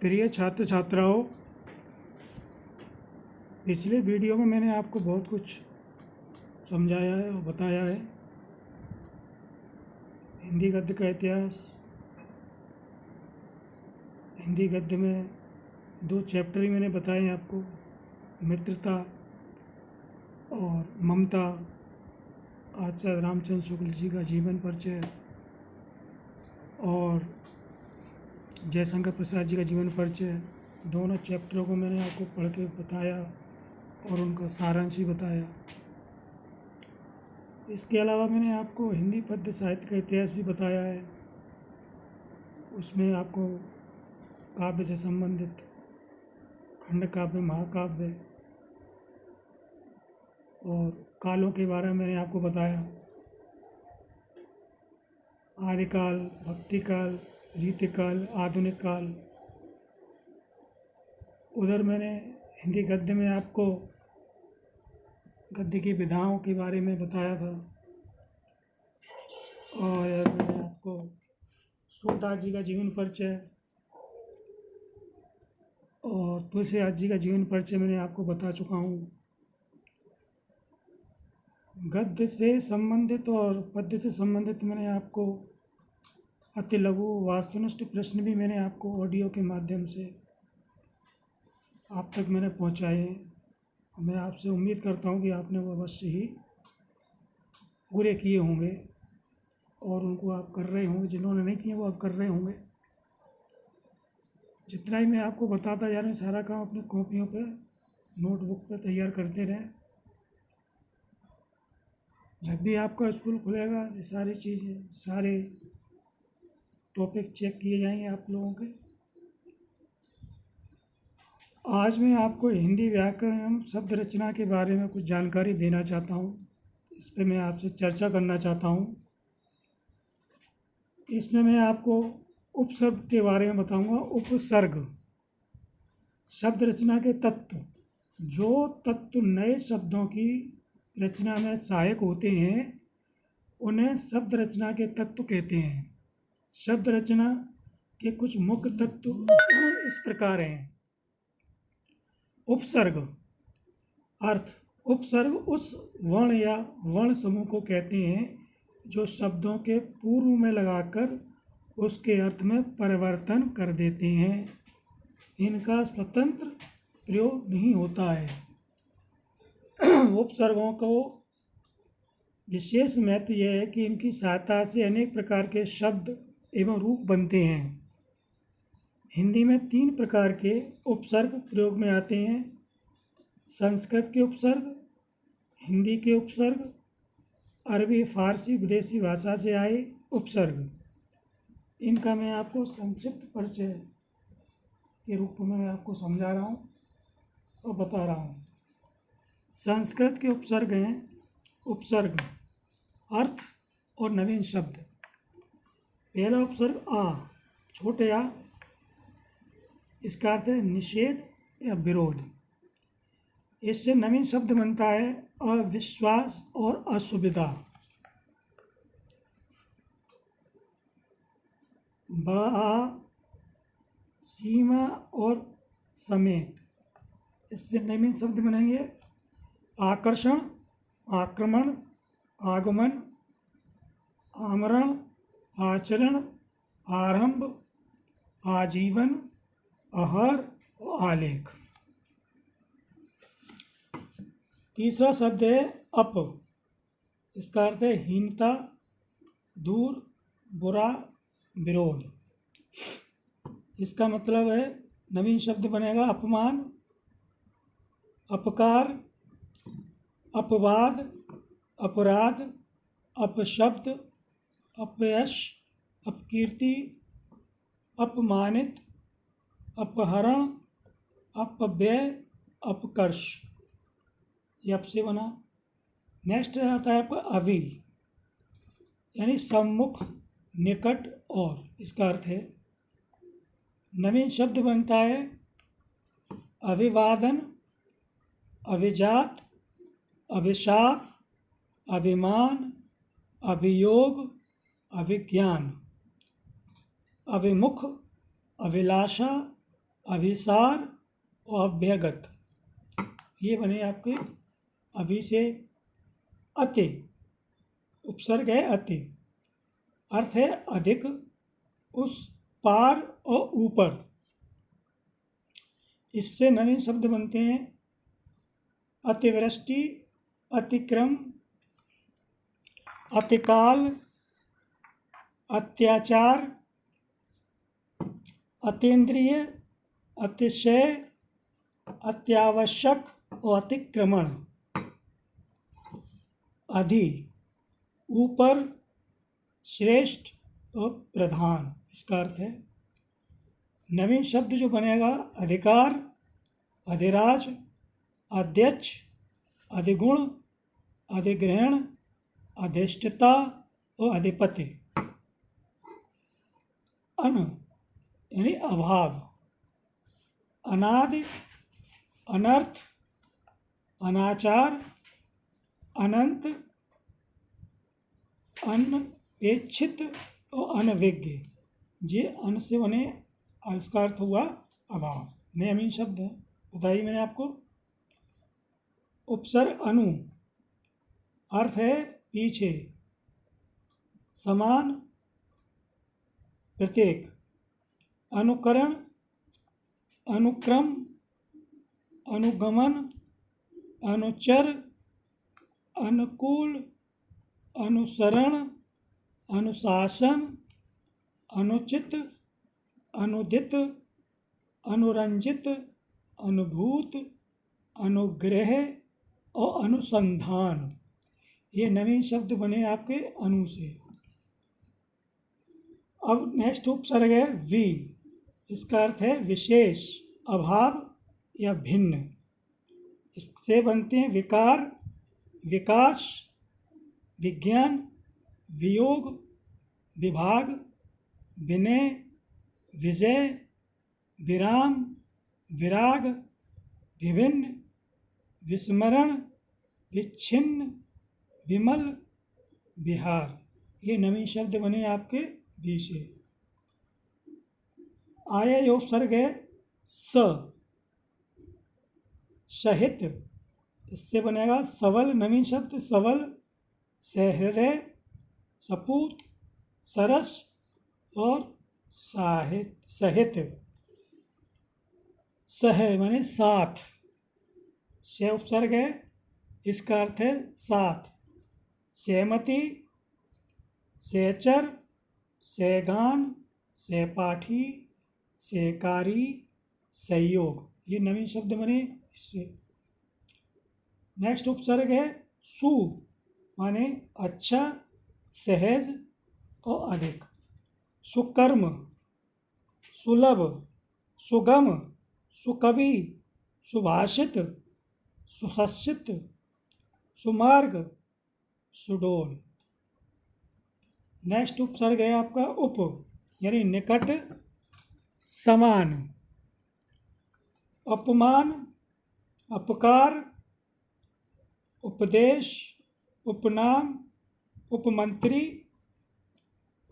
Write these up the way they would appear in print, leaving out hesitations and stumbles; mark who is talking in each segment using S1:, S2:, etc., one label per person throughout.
S1: प्रिय छात्र छात्राओं, पिछले वीडियो में मैंने आपको बहुत कुछ समझाया है और बताया है। हिंदी गद्य का इतिहास, हिंदी गद्य में 2 चैप्टर ही मैंने बताए हैं आपको, मित्रता और ममता। आचार्य रामचंद्र शुक्ल जी का जीवन परिचय और जयशंकर प्रसाद जी का जीवन परिचय, दोनों चैप्टरों को मैंने आपको पढ़ के बताया और उनका सारांश भी बताया। इसके अलावा मैंने आपको हिंदी पद्य साहित्य का इतिहास भी बताया है। उसमें आपको काव्य से संबंधित खंड काव्य, महाकाव्य और कालों के बारे में मैंने आपको बताया। आदिकाल, भक्तिकाल, रीतिकाल, आधुनिक काल। उधर मैंने हिंदी गद्य में आपको गद्य की विधाओं के बारे में बताया था और मैंने आपको सूरदास जी का जीवन परिचय और तुलसीदास जी का जीवन परिचय मैंने आपको बता चुका हूँ। गद्य से संबंधित और पद्य से संबंधित मैंने आपको अति लघु वास्तुनिष्ठ प्रश्न भी मैंने आपको ऑडियो के माध्यम से आप तक मैंने पहुँचाए हैं। मैं आपसे उम्मीद करता हूँ कि आपने वो अवश्य ही पूरे किए होंगे और उनको आप कर रहे होंगे। जिन्होंने नहीं किए वो आप कर रहे होंगे। जितना ही मैं आपको बताता जा रहा हूँ, सारा काम अपनी कॉपियों पे, नोटबुक पे तैयार करते रहें। जब भी आपका स्कूल खुलेगा ये सारी चीज़ें, सारे टॉपिक चेक किए जाएंगे आप लोगों के। आज मैं आपको हिंदी व्याकरण एवं शब्द रचना के बारे में कुछ जानकारी देना चाहता हूँ। इस पर मैं आपसे चर्चा करना चाहता हूँ। इसमें मैं आपको उपसर्ग के बारे में बताऊंगा। उपसर्ग शब्द रचना के तत्व, जो तत्व नए शब्दों की रचना में सहायक होते हैं उन्हें शब्द रचना के तत्व कहते हैं। शब्द रचना के कुछ मुख्य तत्व इस प्रकार हैं। उपसर्ग अर्थ, उपसर्ग उस वर्ण या वर्ण समूह को कहते हैं जो शब्दों के पूर्व में लगाकर उसके अर्थ में परिवर्तन कर देते हैं। इनका स्वतंत्र प्रयोग नहीं होता है। उपसर्गों को विशेष महत्व यह है कि इनकी सहायता से अनेक प्रकार के शब्द एवं रूप बनते हैं। हिंदी में 3 प्रकार के उपसर्ग प्रयोग में आते हैं। संस्कृत के उपसर्ग, हिंदी के उपसर्ग, अरबी फारसी विदेशी भाषा से आए उपसर्ग। इनका मैं आपको संक्षिप्त परिचय के रूप में मैं आपको समझा रहा हूँ और बता रहा हूँ। संस्कृत के उपसर्ग हैं। उपसर्ग अर्थ और नवीन शब्द। पहला उपसर्ग आ, छोटे आ, इसका अर्थ है निषेध या विरोध। इससे नवीन शब्द बनता है अविश्वास और असुविधा। बड़ा आ, सीमा और समेत। इससे नवीन शब्द बनेंगे आकर्षण, आक्रमण, आगमन, आमरण, आचरण, आरंभ, आजीवन, आहर और आलेख। तीसरा शब्द है अप। इसका अर्थ है हीनता, दूर, बुरा, विरोध। इसका मतलब है नवीन शब्द बनेगा अपमान, अपकार, अपवाद, अपराध, अपशब्द, अपयश, अपकीर्ति, अपमानित, अपहरण, अपव्यय, अपकर्ष। ये अप से बना। नेक्स्ट आता है आपका अवि, यानी सम्मुख, निकट और। इसका अर्थ है नवीन शब्द बनता है अभिवादन, अभिजात, अभिशाप, अभिमान, अभियोग, अभिज्ञान, अभिमुख, अभिलाषा, अभिसार और अभ्यागत, ये बने आपके अभि से अति, उपसर्ग है अति, अर्थ है अधिक, उस, पार और ऊपर। इससे नवीन शब्द बनते हैं अतिवृष्टि, अतिक्रम, अतिकाल, अत्याचार, अतीन्द्रिय, अतिशय, अत्यावश्यक और अतिक्रमण। अधि ऊपर, श्रेष्ठ और प्रधान, इसका अर्थ है। नवीन शब्द जो बनेगा अधिकार, अधिराज, अध्यक्ष, अधिगुण, अधिग्रहण, अधिष्ठता और अधिपति। अन यानी अभाव, अनादि, अनर्थ, अनाचार, अनंत, अनपेक्षित और अनविज्ञ। ये अन से बने, इसका अर्थ हुआ अभाव। नए अमीन शब्द है, बताइए मैंने आपको। उपसर्ग अनु, अर्थ है पीछे, समान, प्रत्येक। अनुकरण, अनुक्रम, अनुगमन, अनुचर, अनुकूल, अनुसरण, अनुशासन, अनुचित, अनुदित, अनुरंजित, अनुभूत, अनुग्रह और अनुसंधान। ये नवीन शब्द बने आपके अनु से। अब नेक्स्ट उपसर्ग है वि, इसका अर्थ है विशेष, अभाव या भिन्न। इससे बनते हैं विकार, विकास, विज्ञान, वियोग, विभाग, विनय, विजय, विराम, विराग, विभिन्न, विस्मरण, विच्छिन्न, विमल, विहार। ये नवीन शब्द बने आपके बी से। आया जो उपसर्ग है स, सहित, इससे बनेगा सबल, नवीन शब्द सबल, सहृदय, सपूत, सरस और साहित, सहित। सह माने साथ, से उपसर्ग है, इसका अर्थ है साथ। सहमति, सहचर, सहगान, सहपाठी, सहकारी, सहयोग। ये नवीन शब्द बने इससे। नेक्स्ट उपसर्ग है सु, माने अच्छा, सहज और अधिक। सुकर्म, सुलभ, सुगम, सुकवि, सुभाषित, सुशिक्षित, सुमार्ग, सुडोल। नेक्स्ट उपसर्ग है आपका उप, यानी निकट, समान। अपमान, अपकार, उपदेश, उपनाम, उपमंत्री,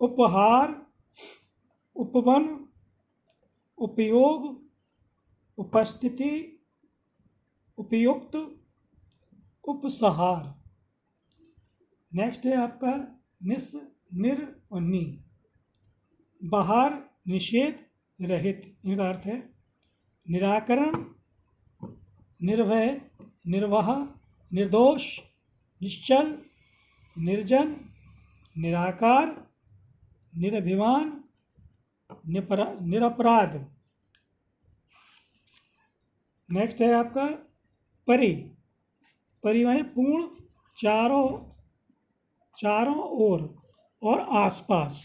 S1: उपहार, उपवन, उपयोग, उपस्थिति, उपयुक्त, उपसहार। नेक्स्ट है आपका निस, निर और नी। बाहर, निषेध, रहित। इनका अर्थ है निराकरण, निर्भय, निर्वाह, निर्दोष, निश्चल, निर्जन, निराकार, निरभिमान, निरपराध। नेक्स्ट है आपका परि, परि माने पूर्ण, चारों ओर और आसपास।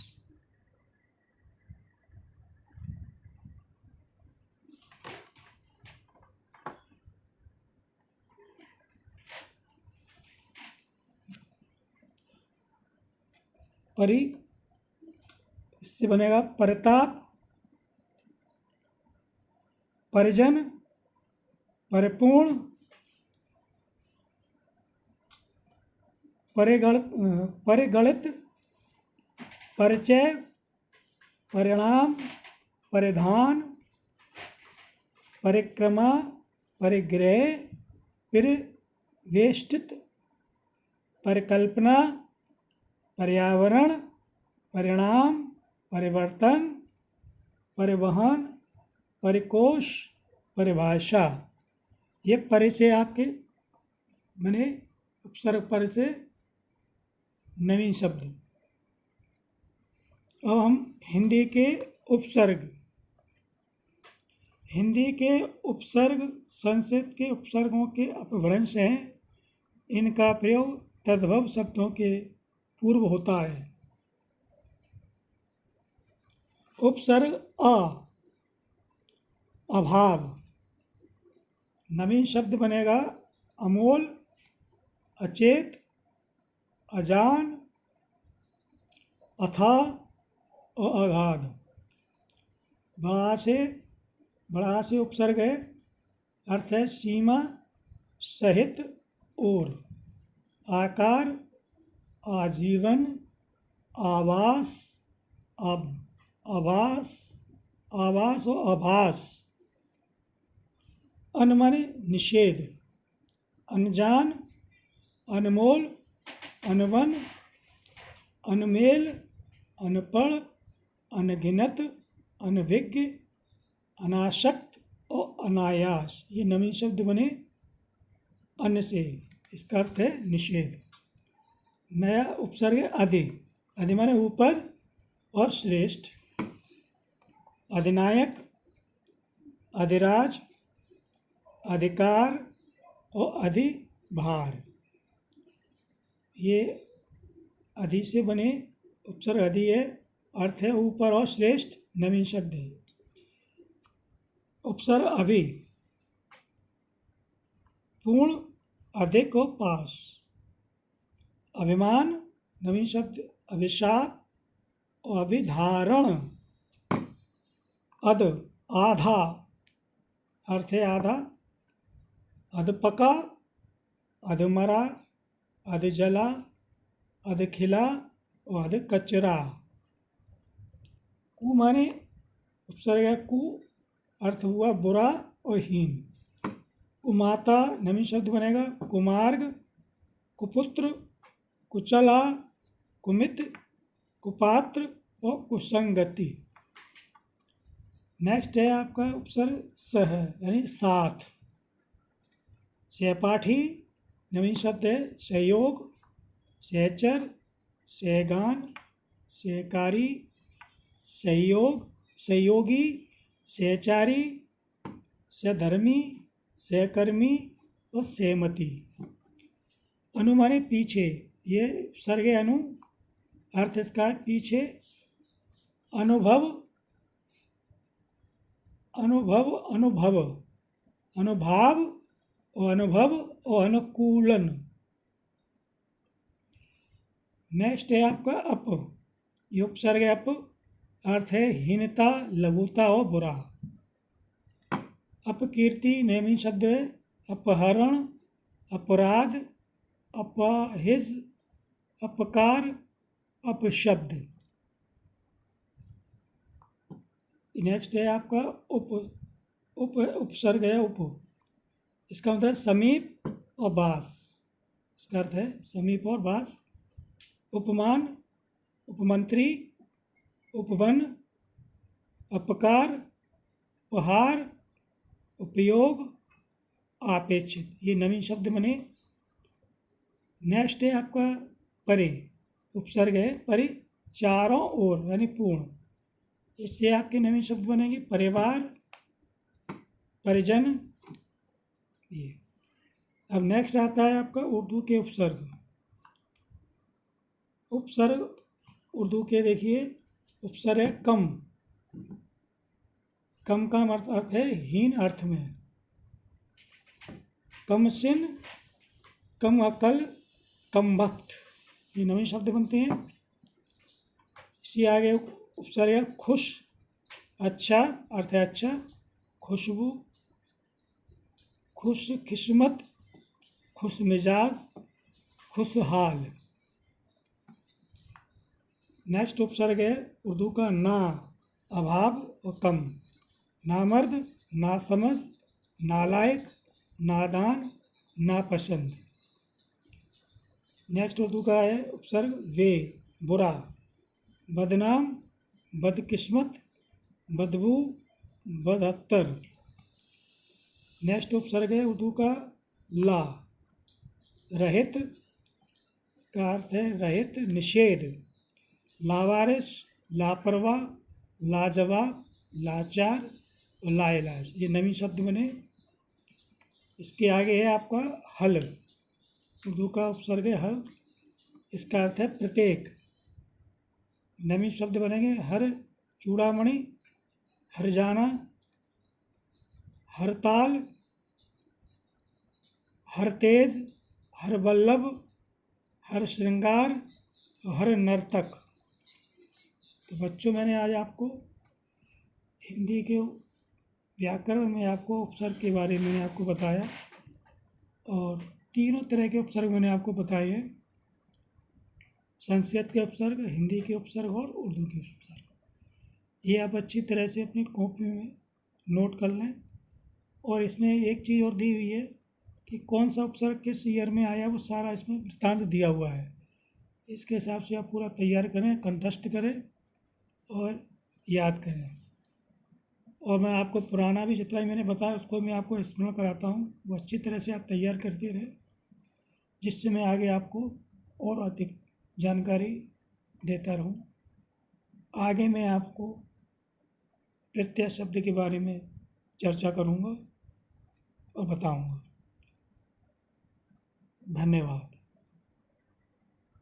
S1: परि, इससे बनेगा परताप, परिजन, परिपूर्ण, परिगणित, परिचय, परिणाम, परिधान, परिक्रमा, परिग्रह, परिवेष्टित, परिकल्पना, पर्यावरण, परिणाम, परिवर्तन, परिवहन, परिकोश, परिभाषा। ये परे से आपके बने उपसर्ग पर से नवीन शब्द। अब हम हिंदी के उपसर्ग। हिंदी के उपसर्ग संस्कृत के उपसर्गों के अपभ्रंश हैं। इनका प्रयोग तद्भव शब्दों के पूर्व होता है। उपसर्ग अ, अभाव। नवीन शब्द बनेगा अमोल, अचेत, अजान, अथाह और अगाध। बड़ा से उपसर्ग है, अर्थ है सीमा, सहित और। आकार, आजीवन, आवास, आवास और आभास। अनमने निषेध, अनजान, अनमोल, अनवन, अनमेल, अनपढ़, अनगिनत, अनभिज्ञ, अनासक्त और अनायास। ये नवीन शब्द बने अन्न से। इसका अर्थ है निषेध। नया उपसर्ग है अधि। अधि माने ऊपर और श्रेष्ठ। अधिनायक, अधिराज, अधिकार और अधिभार। ये अधि से बने उपसर्ग अधि है, अर्थ है ऊपर और श्रेष्ठ। नवीन शब्द है। उपसर्ग अभि, पूर्ण, अधिक और पास। अभिमान, नवीन शब्द अभिशाप और अभिधारण। अध, आधा, अर्थ है आधा। अधपका, अधमरा, अधजला, अधखिला और अधकचरा। कु माने उपसर्ग है कु, अर्थ हुआ बुरा और हीन। कुमाता, नवीन शब्द बनेगा कुमार्ग, कुपुत्र, कुचला, कुमित, कुपात्र और कुसंगति। नेक्स्ट है आपका उपसर्ग सह यानी साथ। सहपाठी, नवीन शब्द है सहयोग, सहचर, सहगान, सहकारी, सहयोगी, सहचारी, सहधर्मी, सहकर्मी और सहमति। अनु माने पीछे। ये उपसर्ग है अनु, अर्थ इसका पीछे। अनुभव, अनुभाव और अनुभव और अनुकूलन। नेक्स्ट है आपका अप। ये उपसर्ग है अप, अर्थ है हीनता, लघुता और बुरा। अपकीर्ति, नवीन शब्द है अपहरण, अपराध, अपहिज, अपकार, अपशब्द। नेक्स्ट है आपका उपसर्ग है उप। इसका मतलब समीप और बास। इसका अर्थ है समीप और बास। उपमान, उपमंत्री, उपवन, अपकार, उपहार, उपयोग, आपेक्षित। ये नवीन शब्द बने। नेक्स्ट है आपका परे। उपसर्ग है परे, चारों ओर यानी पूर्ण। इससे आपके नवीन शब्द बनेंगे परिवार, परिजन। ये अब नेक्स्ट आता है आपका उर्दू के उपसर्ग। उपसर्ग उर्दू के देखिए, उपसर्ग है कम। कम का अर्थ है हीन अर्थ में। कम सिन, कम अकल, कम वक्त। ये नवीन शब्द बनते हैं। इसी आगे उपसर्ग है खुश, अच्छा, अर्थ है अच्छा। खुशबू, खुश किस्मत, खुश मिजाज, खुशहाल। नेक्स्ट उपसर्ग है उर्दू का ना, अभाव और कम। नामर्द, नासमझ, नालायक, नादान, नापसंद। नेक्स्ट उर्दू का है उपसर्ग वे, बुरा, बदनाम, बदकिस्मत, बदबू, बदहत्तर। नेक्स्ट उपसर्ग है उर्दू का ला, रहित का अर्थ है रहित, निषेध, लावारिस, लापरवाह, लाजवाब, लाचार और लाइलाज। ये नवीन शब्द बने। इसके आगे है आपका हल, उर्दू का उपसर्ग है हल, इसका अर्थ है प्रत्येक। नवीन शब्द बनेंगे हर चूड़ामणि, हरजाना, हरताल, हर तेज, हर बल्लभ, हर श्रृंगार और हर नर्तक। तो बच्चों, मैंने आज आपको हिंदी के व्याकरण में आपको उपसर्ग के बारे में आपको बताया और तीनों तरह के उपसर्ग मैंने आपको बताए हैं, संस्कृत के उपसर्ग, हिंदी के उपसर्ग और उर्दू के उपसर्ग। ये आप अच्छी तरह से अपनी कॉपी में नोट कर लें। और इसमें एक चीज़ और दी हुई है कि कौन सा उपसर्ग किस ईयर में आया, वो सारा इसमें वृत्तांत दिया हुआ है। इसके हिसाब से आप पूरा तैयार करें, कंठस्थ करें और याद करें। और मैं आपको पुराना भी जितना ही मैंने बताया उसको मैं आपको स्मरण कराता हूँ, वो अच्छी तरह से आप तैयार करते रहें, जिससे मैं आगे आपको और अधिक जानकारी देता रहूँ। आगे मैं आपको प्रत्यय शब्द के बारे में चर्चा करूँगा और बताऊँगा। धन्यवाद।